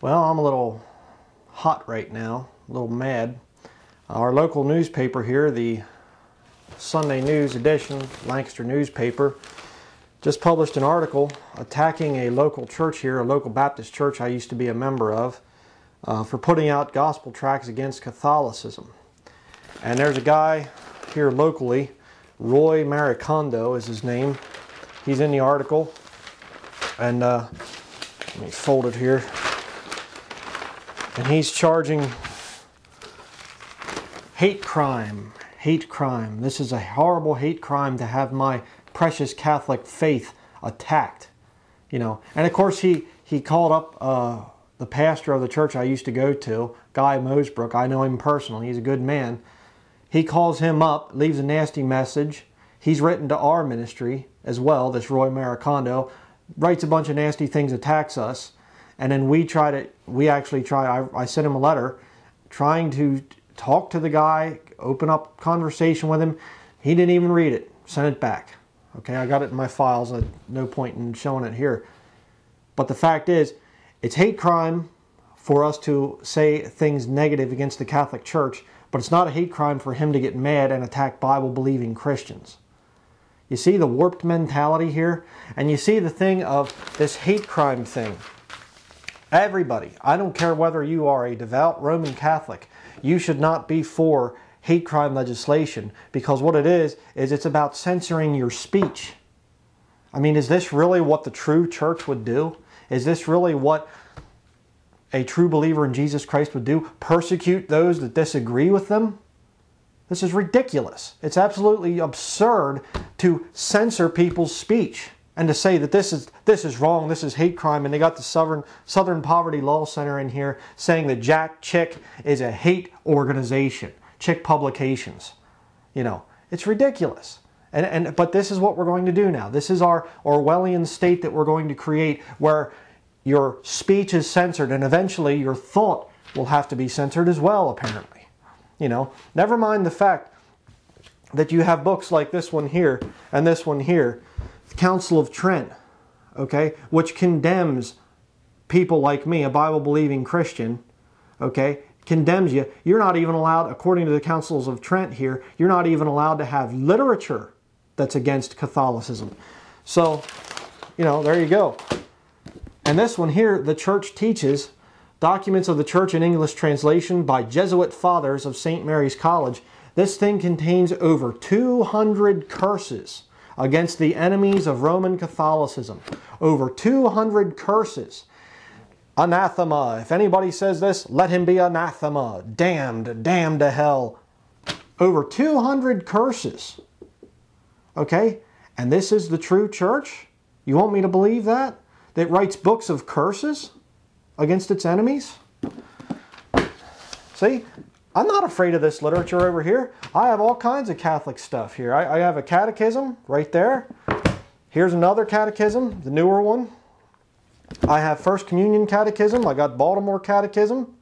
Well, I'm a little hot right now, a little mad. Our local newspaper here, the Sunday News edition, Lancaster newspaper, just published an article attacking a local church here, a local Baptist church I used to be a member of, for putting out gospel tracts against Catholicism. And there's a guy here locally, Roy Maricondo is his name. He's in the article, and let me fold it here. And he's charging hate crime. Hate crime. This is a horrible hate crime to have my precious Catholic faith attacked. You know, and of course he called up the pastor of the church I used to go to, Guy Mosebrook. I know him personally. He's a good man. He calls him up, leaves a nasty message. He's written to our ministry as well, this Roy Maricondo, writes a bunch of nasty things, attacks us. And then I sent him a letter trying to talk to the guy, open up conversation with him. He didn't even read it, sent it back. Okay, I got it in my files. No point in showing it here. But the fact is, it's hate crime for us to say things negative against the Catholic Church, but it's not a hate crime for him to get mad and attack Bible-believing Christians. You see the warped mentality here? And you see the thing of this hate crime thing. Everybody, I don't care whether you are a devout Roman Catholic, you should not be for hate crime legislation, because what it is it's about censoring your speech. I mean, is this really what the true church would do? Is this really what a true believer in Jesus Christ would do? Persecute those that disagree with them? This is ridiculous. It's absolutely absurd to censor people's speech and to say that this is wrong, this is hate crime, and they got the Southern Poverty Law Center in here saying that Jack Chick is a hate organization, Chick Publications. You know, it's ridiculous. But this is what we're going to do now. This is our Orwellian state that we're going to create, where your speech is censored and eventually your thought will have to be censored as well, apparently. You know, never mind the fact that you have books like this one here and this one here, the Council of Trent, okay, which condemns people like me, a Bible-believing Christian, okay, condemns you. You're not even allowed, according to the Councils of Trent here, you're not even allowed to have literature that's against Catholicism. So, you know, there you go. And this one here, the church teaches, Documents of the Church in English Translation by Jesuit Fathers of St. Mary's College. This thing contains over 200 curses against the enemies of Roman Catholicism. Over 200 curses. Anathema. If anybody says this, let him be anathema. Damned. Damned to hell. Over 200 curses. Okay? And this is the true church? You want me to believe that? That writes books of curses against its enemies? See? I'm not afraid of this literature over here. I have all kinds of Catholic stuff here. I have a catechism right there. Here's another catechism, the newer one. I have First Communion Catechism. I got Baltimore Catechism.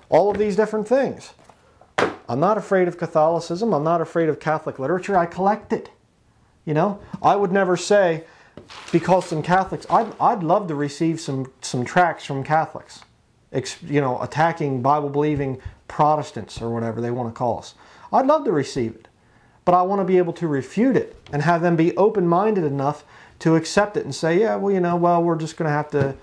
All of these different things. I'm not afraid of Catholicism. I'm not afraid of Catholic literature. I collect it. You know, I would never say, because some Catholics, I'd love to receive some tracts from Catholics, you know, attacking Bible-believing Protestants or whatever they want to call us. I'd love to receive it, but I want to be able to refute it and have them be open-minded enough to accept it and say, yeah, well, you know, well, we're just going to have to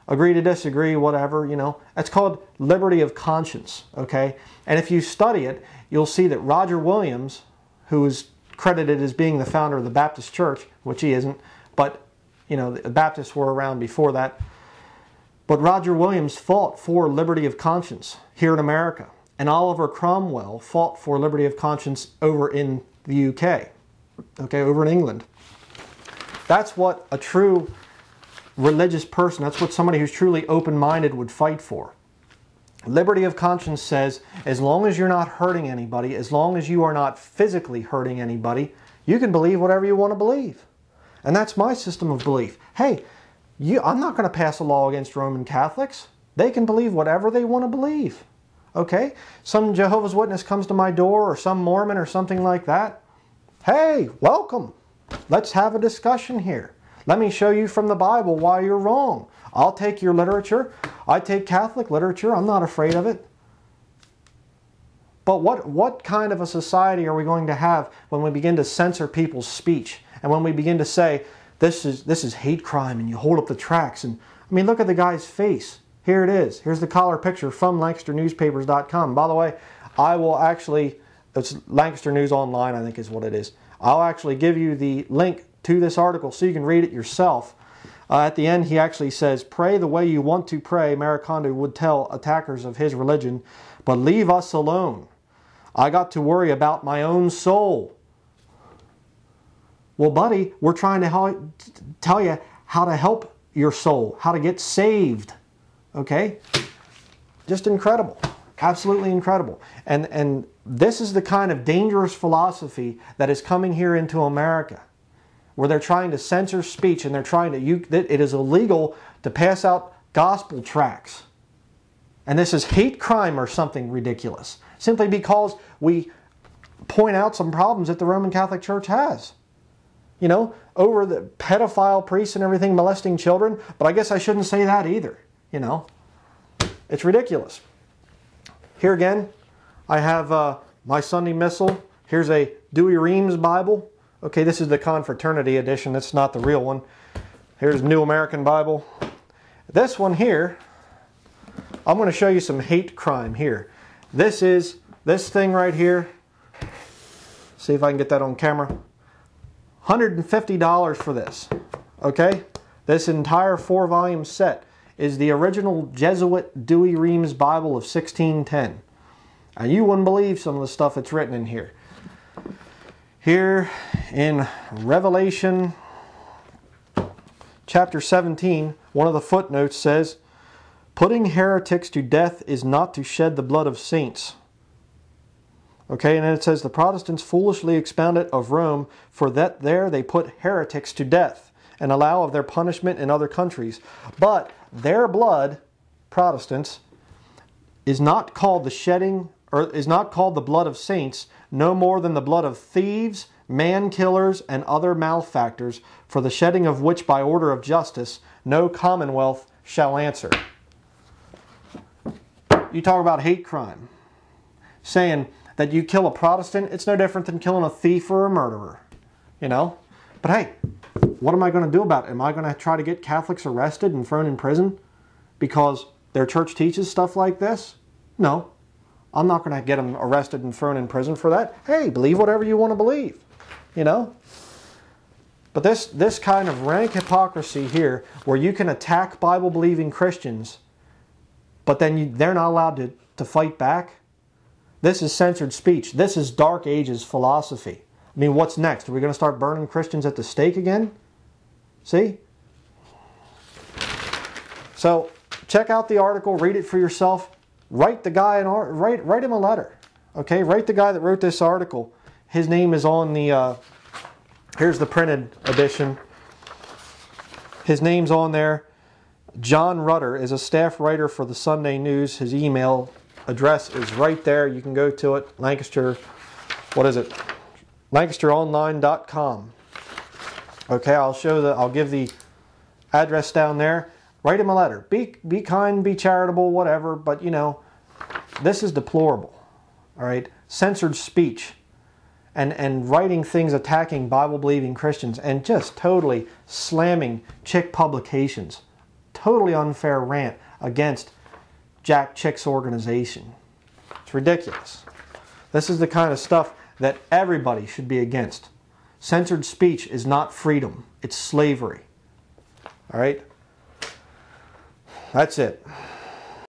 agree to disagree, whatever, you know. That's called liberty of conscience, okay? And if you study it, you'll see that Roger Williams, who is credited as being the founder of the Baptist Church, which he isn't, but, you know, the Baptists were around before that. But Roger Williams fought for liberty of conscience here in America. And Oliver Cromwell fought for liberty of conscience over in the UK, okay, over in England. That's what a true religious person, that's what somebody who's truly open-minded would fight for. Liberty of conscience says, as long as you're not hurting anybody, as long as you are not physically hurting anybody, you can believe whatever you want to believe. And that's my system of belief. Hey, I'm not going to pass a law against Roman Catholics. They can believe whatever they want to believe. Okay? Some Jehovah's Witness comes to my door, or some Mormon or something like that. Hey, welcome. Let's have a discussion here. Let me show you from the Bible why you're wrong. I'll take your literature. I take Catholic literature. I'm not afraid of it. But what kind of a society are we going to have when we begin to censor people's speech? And when we begin to say, this is hate crime, and you hold up the tracts. And I mean, look at the guy's face. Here it is. Here's the collar picture from LancasterNewspapers.com. By the way, I will actually, it's Lancaster News Online, I think is what it is. I'll actually give you the link to this article so you can read it yourself. At the end, he actually says, pray the way you want to pray, Maricondo would tell attackers of his religion, but leave us alone. I got to worry about my own soul. Well, buddy, we're trying to tell you how to help your soul, how to get saved. Okay? Just incredible. Absolutely incredible. And this is the kind of dangerous philosophy that is coming here into America, where they're trying to censor speech, and they're trying to, it is illegal to pass out gospel tracts. And this is hate crime or something ridiculous, simply because we point out some problems that the Roman Catholic Church has. You know, over the pedophile priests and everything molesting children, but I guess I shouldn't say that either, you know. It's ridiculous. Here again, I have my Sunday Missal. Here's a Dewey Reams Bible. Okay, this is the Confraternity edition. That's not the real one. Here's New American Bible. This one here, I'm going to show you some hate crime here. This is this thing right here. See if I can get that on camera. $150 for this. Okay? This entire 4-volume set is the original Jesuit Dewey Reams Bible of 1610. And you wouldn't believe some of the stuff that's written in here. Here in Revelation chapter 17, one of the footnotes says, putting heretics to death is not to shed the blood of saints. Okay, and then it says, the Protestants foolishly expounded of Rome, for that there they put heretics to death, and allow of their punishment in other countries. But their blood, Protestants, is not called the shedding, or is not called the blood of saints, no more than the blood of thieves, man-killers, and other malefactors, for the shedding of which by order of justice no commonwealth shall answer. You talk about hate crime. Saying that you kill a Protestant, it's no different than killing a thief or a murderer. You know? But hey, what am I going to do about it? Am I going to try to get Catholics arrested and thrown in prison because their church teaches stuff like this? No. I'm not going to get them arrested and thrown in prison for that. Hey, believe whatever you want to believe. You know? But this kind of rank hypocrisy here, where you can attack Bible-believing Christians, but then they're not allowed to fight back. This is censored speech. This is Dark Ages philosophy. I mean, what's next? Are we going to start burning Christians at the stake again? See? So, check out the article. Read it for yourself. Write the guy write him a letter. Okay? Write the guy that wrote this article. His name is on the... here's the printed edition. His name's on there. John Rutter is a staff writer for the Sunday News. His email address is right there. You can go to it. Lancaster, what is it? LancasterOnline.com. Okay, I'll give the address down there. Write him a letter. Be kind, be charitable, whatever, but you know, this is deplorable. All right? Censored speech and writing things attacking Bible-believing Christians and just totally slamming Chick publications. Totally unfair rant against Jack Chick's organization. It's ridiculous. This is the kind of stuff that everybody should be against. Censored speech is not freedom. It's slavery. All right? That's it.